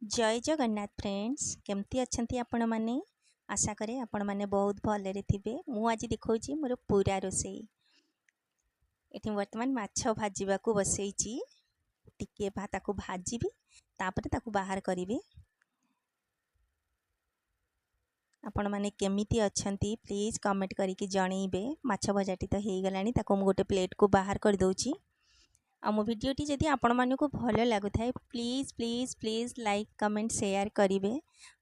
जय जगन्नाथ फ्रेंड्स केमती अच्छंती आपण माने आशा करे आपण माने बहुत भलरे थिबे। मु आज देखौची मोर पूरा रोसई एठी वर्तमान माछ भाजीबा को बसैची। टिके ताकू भाजीबी तापर ताकू बाहर करिवे। आपण माने केमिति अच्छंती प्लीज कमेंट करिके जणैबे। माछ भजाटी तो हेई गलानी ताकू मु गोटे प्लेट को बाहर कर दउची। आ मो वीडियोटी जदि आपण मानकु भल लागुथाय please please please like comment share करिवे।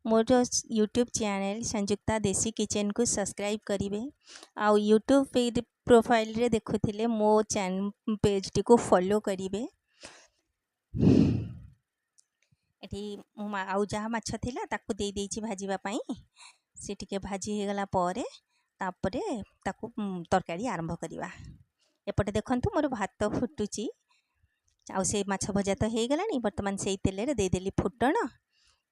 मोर यूट्यूब चैनल संयुक्ता देसी किचन को सब्सक्राइब करिवे। आ यूट्यूब प्रोफाइल रे देखुथिले मो चैनल पेज टी को फॉलो करिवे। एठी आउ जहा माछ थिला ताकू दे देछि भाजीबा पई। से टिके भाजी हे गला परे तापरे ताकू तरकारी आरंभ करिवा। एपटे देखंतु मोर भात फुटुची। आउ से माछ भजा तो हो गलानी। बर्तमान से तेल रे दे देली फुटण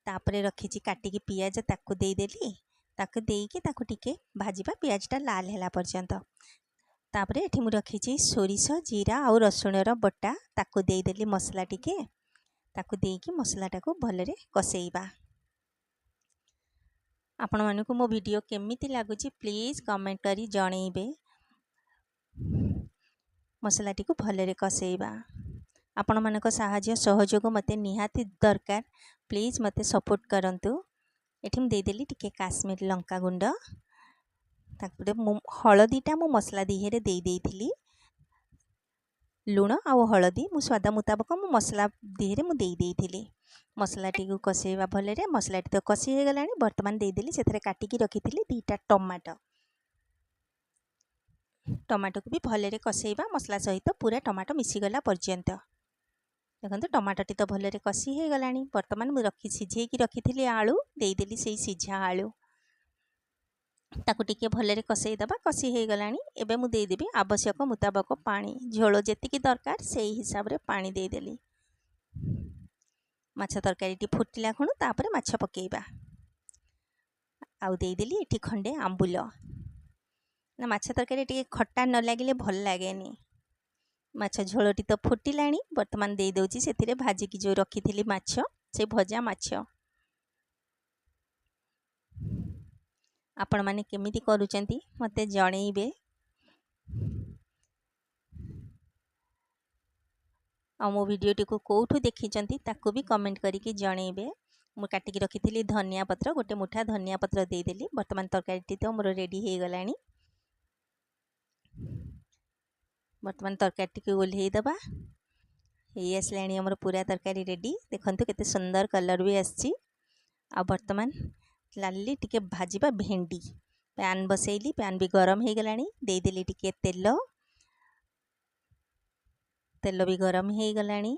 तापरे रखीची काटिकी पियाज ताकू दे देली। ताकू देईकी ताकू टिके भाजीबा पियाजटा लाल हैला पर्यंत। तापरे एठी मु रखीची सोरिष जीरा आउ रसुण रो बटा ताकू दे देली मसला टिके। ताकू देईकी मसलाटा को भलरे कसेइबा। आपण मानकु मो वीडियो केमिति लागुची प्लीज कमेंट करी जणैबे। मसलाटी को भलरे कसेइबा। आपण मानक साहाय्य सहयोग मते निहाती दरकार। प्लीज मते सपोर्ट करंतु। एठी मु दे देली टिके काश्मीर लंका गुंड। ताकरे मु हळदीटा मु मसला दिहेरे दे देइथिली। लुण आ हळदी मु स्वाद मुताबक मु मसला दिहेरे मु दे देइथिली। मसलाटी को कसेइबा भलरे। मसलाटी तो कसी हे गलानी। वर्तमान दे देली सेथरे काटिकी रखिथिली दीटा टमाटो। टमाटो को भी भलरे कसेइबा मसला सहित पूरा टमाटो मिसीगला पर्यंत। देखो टमाटोटी तो भलरे कसी हो गलानी। वर्तमान मुझे सिझेकी रखी आलू दे देली से सिझा आलू ताकू टिके भलरे कसईदबा। कसी हो गलानी। एबे मु दे देबी आवश्यक मुताबक पानी। झोल जेतिकी दरकार से हिसाब रे पानी दे देली। माछ तरकारीटी फुटिला खुणु तापरे माछ पकेइबा। आउ दे देली एठी खंडे आंबुल ना। माछ तरकारी टिके खट्टा न लागिले भल लागेनी। माछ झोलटी तो फुटिलाणी। वर्तमान दे दउची सेथिरे भाजिकी जो रखिथिली माछ से भजा माछ। आपण माने केमिति करूचंती मते जणैबे। आ मो वीडियोटी को कोठु देखिचंती ताकू भी कमेंट करिके जणैबे। मु काटिकी रखिथिली धनिया पत्र गोटे मुठा धनिया पत्र दे देली। वर्तमान तरकारीटी तो मोर रेडी हे गलाणी। वर्तमान तरकारी टी ओल्हे दबा। ये आसलाणी हमर पूरा तरकारी रेडी। देखंतु केते सुंदर कलर भी आछि। आ वर्तमान लाली टिके भाजीबा भेंडी। पैन बसैली पैन भी गरम हो गलानी। दे देली टिके तेल। तेल भी गरम हो गलानी।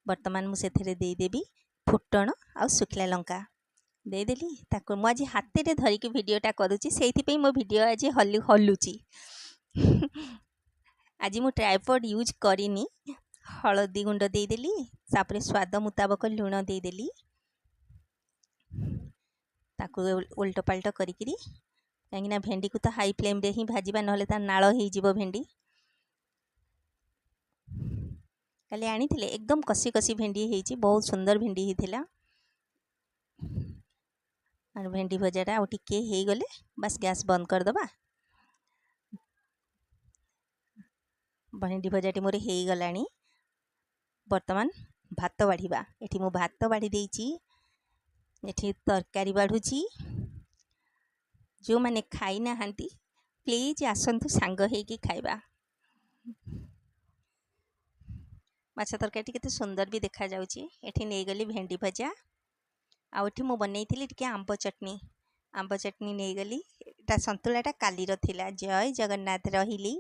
वर्तमान मु सेथिरे दे देबी फुटण आ सुखला लंका दे देली। ताको मु आज हाथे रे धरिकी वीडियोटा करूची। सेहिथि पई मो वीडियो आज हल्लुची। आज मु ट्राइपॉड यूज करिनी। हळदी गुंड दे देली। तापरे स्वाद मुताबक लुण दे देली। ताकू उल्ट पाल्ट करिकिरी कहीं भेंडी को तो हाई फ्लेम रे ही भाजीबा नहले ता नाळ हेई जिवो भेंडी। काली आनी थिले एकदम कसी कसी भेंडी हेइची। बहुत सुंदर भेंडी हिथिला। और भेंडी भजाटा आ टिके हेई गले बस गैस बंद कर दबा। भेंडी भजाटी मोर हेई गलानी। वर्तमान भात बाढ़ीबा। एठी मु भात बाढ़ी देइची। एठी तरकारी बाढ़ुची। जो माने खाई ना हांती प्लीज आसंतु सांग हेकी खाइबा। माछ तरकारी केते सुंदर भी देखा जाउची। एठी नै गली भेंडी भजा। आ एठी मु बनैथिली टिके आंब चटनी। आंब चटनी नै गली। एटा संतुलाटा काली रो थिला। जय जगन्नाथ रहिली।